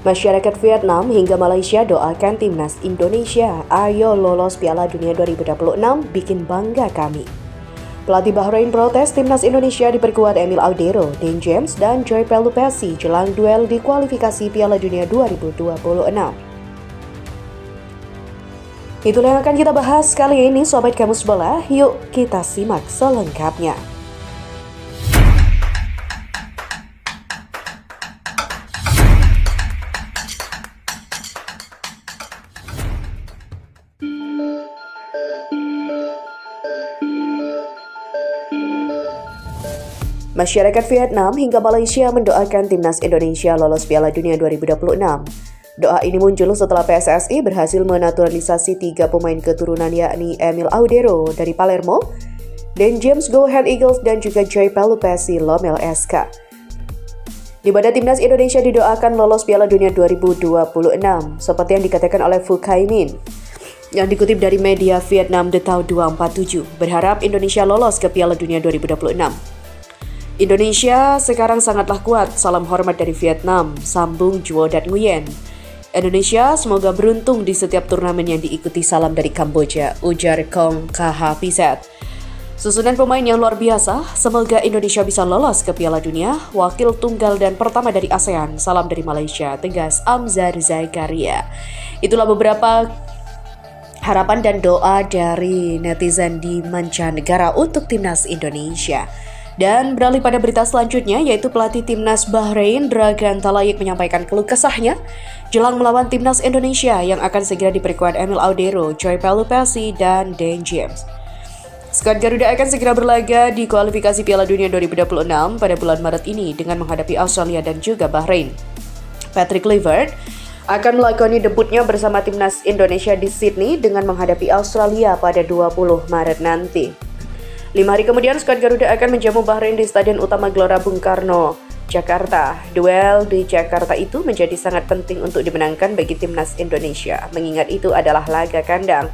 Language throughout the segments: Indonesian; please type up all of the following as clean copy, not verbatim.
Masyarakat Vietnam hingga Malaysia doakan timnas Indonesia. Ayo lolos Piala Dunia 2026, bikin bangga kami. Pelatih Bahrain protes timnas Indonesia diperkuat Emil Audero, Dean James, dan Joy Pelupessy jelang duel di kualifikasi Piala Dunia 2026. Itulah yang akan kita bahas kali ini, Sobat Kamus Bola. Yuk kita simak selengkapnya. Masyarakat Vietnam hingga Malaysia mendoakan timnas Indonesia lolos Piala Dunia 2026. Doa ini muncul setelah PSSI berhasil menaturalisasi 3 pemain keturunan yakni Emil Audero dari Palermo, Dan James Go Ahead Eagles, dan juga Joy Pelupessy Lommel SK. Di mana timnas Indonesia didoakan lolos Piala Dunia 2026, seperti yang dikatakan oleh Phu Khai Minh, yang dikutip dari media Vietnam The Tau 247, berharap Indonesia lolos ke Piala Dunia 2026. Indonesia sekarang sangatlah kuat, salam hormat dari Vietnam, sambung Duo Dat Nguyen. Indonesia semoga beruntung di setiap turnamen yang diikuti, salam dari Kamboja, ujar Kong KH Pisat. Susunan pemain yang luar biasa, semoga Indonesia bisa lolos ke Piala Dunia, wakil tunggal dan pertama dari ASEAN, salam dari Malaysia, tegas Amzar Zakaria. Itulah beberapa harapan dan doa dari netizen di mancanegara untuk timnas Indonesia. Dan beralih pada berita selanjutnya, yaitu pelatih timnas Bahrain Dragan Talayik menyampaikan keluh kesahnya jelang melawan timnas Indonesia yang akan segera diperkuat Emil Audero, Joy Pelupessy, dan Dan James. Skuad Garuda akan segera berlaga di kualifikasi Piala Dunia 2026 pada bulan Maret ini dengan menghadapi Australia dan juga Bahrain. Patrick Kluivert akan melakoni debutnya bersama timnas Indonesia di Sydney dengan menghadapi Australia pada 20 Maret nanti. 5 hari kemudian, skuad Garuda akan menjamu Bahrain di Stadion Utama Gelora Bung Karno, Jakarta. Duel di Jakarta itu menjadi sangat penting untuk dimenangkan bagi timnas Indonesia, mengingat itu adalah laga kandang.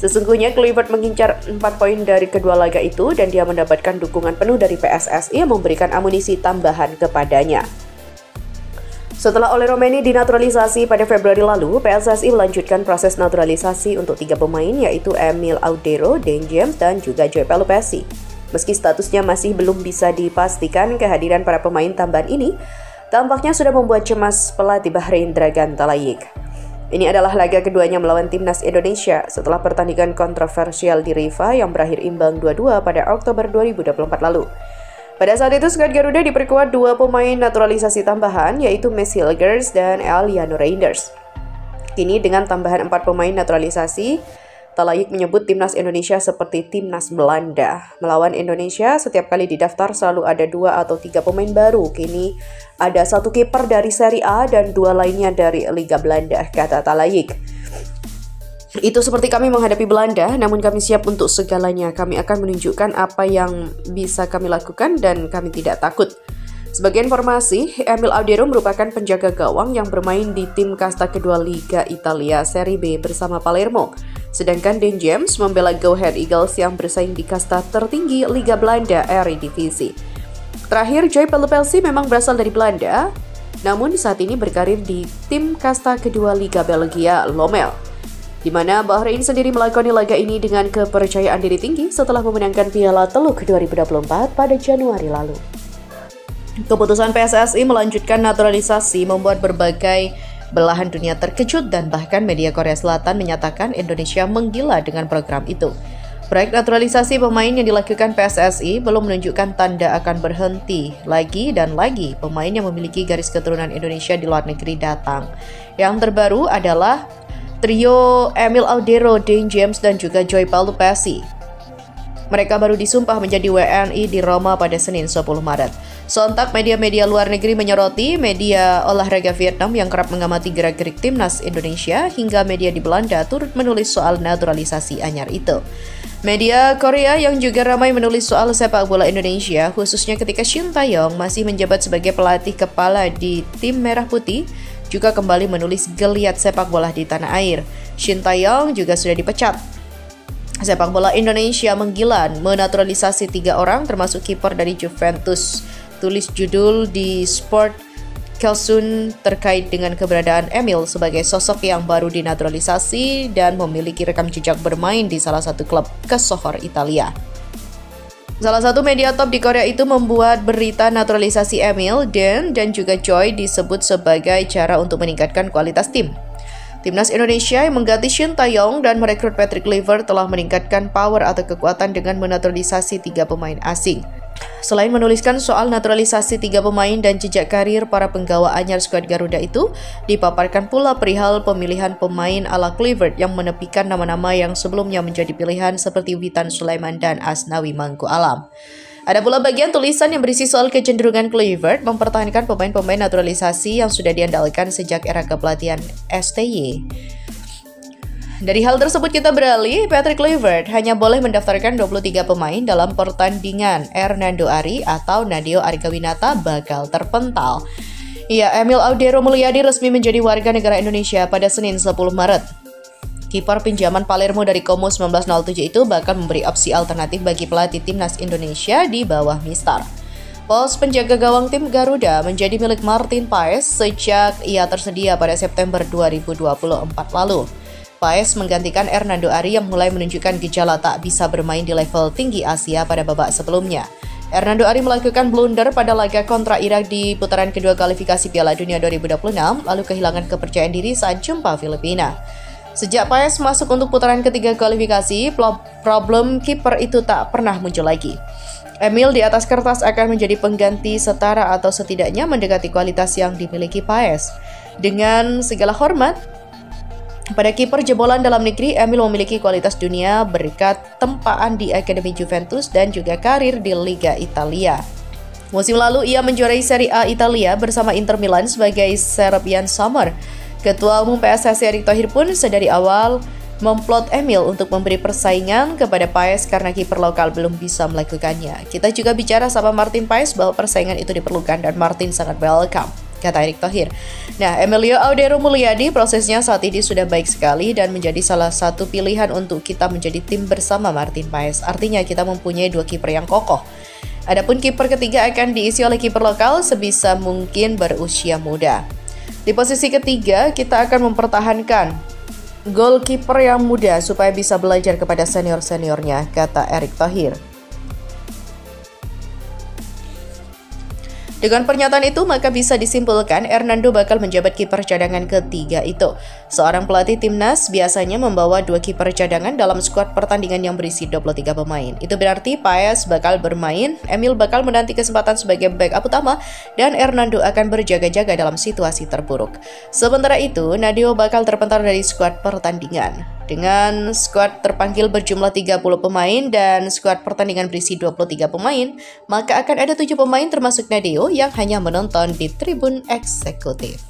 Sesungguhnya Kluivert mengincar 4 poin dari kedua laga itu dan dia mendapatkan dukungan penuh dari PSSI yang memberikan amunisi tambahan kepadanya. Setelah Ole Romeni dinaturalisasi pada Februari lalu, PSSI melanjutkan proses naturalisasi untuk 3 pemain yaitu Emil Audero, Dan James, dan juga Joy Pelupessy. Meski statusnya masih belum bisa dipastikan, kehadiran para pemain tambahan ini tampaknya sudah membuat cemas pelatih Bahrain Dragan Talayik. Ini adalah laga keduanya melawan timnas Indonesia setelah pertandingan kontroversial di Rifa yang berakhir imbang 2-2 pada Oktober 2024 lalu. Pada saat itu, skuad Garuda diperkuat 2 pemain naturalisasi tambahan, yaitu Mads Hilgers dan Eliano Reinders. Kini dengan tambahan 4 pemain naturalisasi, Talayik menyebut timnas Indonesia seperti timnas Belanda. Melawan Indonesia, setiap kali didaftar selalu ada 2 atau 3 pemain baru. Kini ada 1 kiper dari Serie A dan 2 lainnya dari Liga Belanda, kata Talayik. Itu seperti kami menghadapi Belanda, namun kami siap untuk segalanya. Kami akan menunjukkan apa yang bisa kami lakukan dan kami tidak takut. Sebagai informasi, Emil Audero merupakan penjaga gawang yang bermain di tim kasta kedua Liga Italia Serie B bersama Palermo. Sedangkan Dan James membela Go Ahead Eagles yang bersaing di kasta tertinggi Liga Belanda Eredivisie. Terakhir, Joy Pelupessy memang berasal dari Belanda, namun saat ini berkarir di tim kasta kedua Liga Belgia Lommel, di mana Bahrain sendiri melakoni laga ini dengan kepercayaan diri tinggi setelah memenangkan Piala Teluk 2024 pada Januari lalu. Keputusan PSSI melanjutkan naturalisasi membuat berbagai belahan dunia terkejut dan bahkan media Korea Selatan menyatakan Indonesia menggila dengan program itu. Proyek naturalisasi pemain yang dilakukan PSSI belum menunjukkan tanda akan berhenti. Lagi dan lagi pemain yang memiliki garis keturunan Indonesia di luar negeri datang. Yang terbaru adalah trio Emil Audero, Dan James, dan juga Joy Pelupessy. Mereka baru disumpah menjadi WNI di Roma pada Senin 10 Maret. Sontak media-media luar negeri menyoroti media olahraga Vietnam yang kerap mengamati gerak-gerik timnas Indonesia hingga media di Belanda turut menulis soal naturalisasi anyar itu. Media Korea yang juga ramai menulis soal sepak bola Indonesia, khususnya ketika Shin Tae-yong masih menjabat sebagai pelatih kepala di tim Merah Putih, juga kembali menulis geliat sepak bola di tanah air. Shin Tae-yong juga sudah dipecat. Sepak bola Indonesia menggila menaturalisasi 3 orang termasuk kiper dari Juventus. Tulis judul di Sport Kelsun terkait dengan keberadaan Emil sebagai sosok yang baru dinaturalisasi dan memiliki rekam jejak bermain di salah satu klub kesohor Italia. Salah satu media top di Korea itu membuat berita naturalisasi Emil, dan juga Choi disebut sebagai cara untuk meningkatkan kualitas tim. Timnas Indonesia yang mengganti Shin Tae-yong dan merekrut Patrick Kluivert telah meningkatkan power atau kekuatan dengan menaturalisasi 3 pemain asing. Selain menuliskan soal naturalisasi 3 pemain dan jejak karir para penggawa anyar skuad Garuda itu, dipaparkan pula perihal pemilihan pemain ala Kluivert yang menepikan nama-nama yang sebelumnya menjadi pilihan seperti Witan Sulaiman dan Asnawi Mangku Alam. Ada pula bagian tulisan yang berisi soal kecenderungan Kluivert mempertahankan pemain-pemain naturalisasi yang sudah diandalkan sejak era kepelatihan STY. Dari hal tersebut kita beralih, Patrick Kluivert hanya boleh mendaftarkan 23 pemain dalam pertandingan. Hernando Ari atau Nadeo Argawinata bakal terpental. Ya, Emil Audero Mulyadi resmi menjadi warga negara Indonesia pada Senin 10 Maret. Kiper pinjaman Palermo dari Como 1907 itu bakal memberi opsi alternatif bagi pelatih timnas Indonesia di bawah Mistar. Pos penjaga gawang tim Garuda menjadi milik Martin Paes sejak ia tersedia pada September 2024 lalu. Paes menggantikan Hernando Ari yang mulai menunjukkan gejala tak bisa bermain di level tinggi Asia pada babak sebelumnya. Hernando Ari melakukan blunder pada laga kontra Irak di putaran kedua kualifikasi Piala Dunia 2026, lalu kehilangan kepercayaan diri saat jumpa Filipina. Sejak Paes masuk untuk putaran ketiga kualifikasi, problem kiper itu tak pernah muncul lagi. Emil di atas kertas akan menjadi pengganti setara atau setidaknya mendekati kualitas yang dimiliki Paes. Dengan segala hormat, pada kiper jebolan dalam negeri, Emil memiliki kualitas dunia berkat tempaan di Akademi Juventus dan juga karir di Liga Italia. Musim lalu ia menjuarai Serie A Italia bersama Inter Milan sebagai Serbian Summer. Ketua Umum PSSI Erick Thohir pun sedari awal memplot Emil untuk memberi persaingan kepada Paes karena kiper lokal belum bisa melakukannya. Kita juga bicara sama Martin Paes bahwa persaingan itu diperlukan dan Martin sangat welcome, kata Erick Thohir. Nah, Emilio Audero Mulyadi prosesnya saat ini sudah baik sekali dan menjadi salah satu pilihan untuk kita menjadi tim bersama Martin Paes. Artinya kita mempunyai 2 kiper yang kokoh. Adapun kiper ketiga akan diisi oleh kiper lokal sebisa mungkin berusia muda. Di posisi ketiga, kita akan mempertahankan goalkeeper yang muda supaya bisa belajar kepada senior-seniornya, kata Erick Thohir. Dengan pernyataan itu, maka bisa disimpulkan Hernando bakal menjabat kiper cadangan ketiga itu. Seorang pelatih timnas biasanya membawa 2 kiper cadangan dalam skuad pertandingan yang berisi 23 pemain. Itu berarti Paes bakal bermain, Emil bakal menanti kesempatan sebagai backup utama, dan Hernando akan berjaga-jaga dalam situasi terburuk. Sementara itu, Nadeo bakal terpental dari skuad pertandingan. Dengan skuad terpanggil berjumlah 30 pemain dan skuad pertandingan berisi 23 pemain, maka akan ada 7 pemain termasuk Nadeo yang hanya menonton di tribun eksekutif.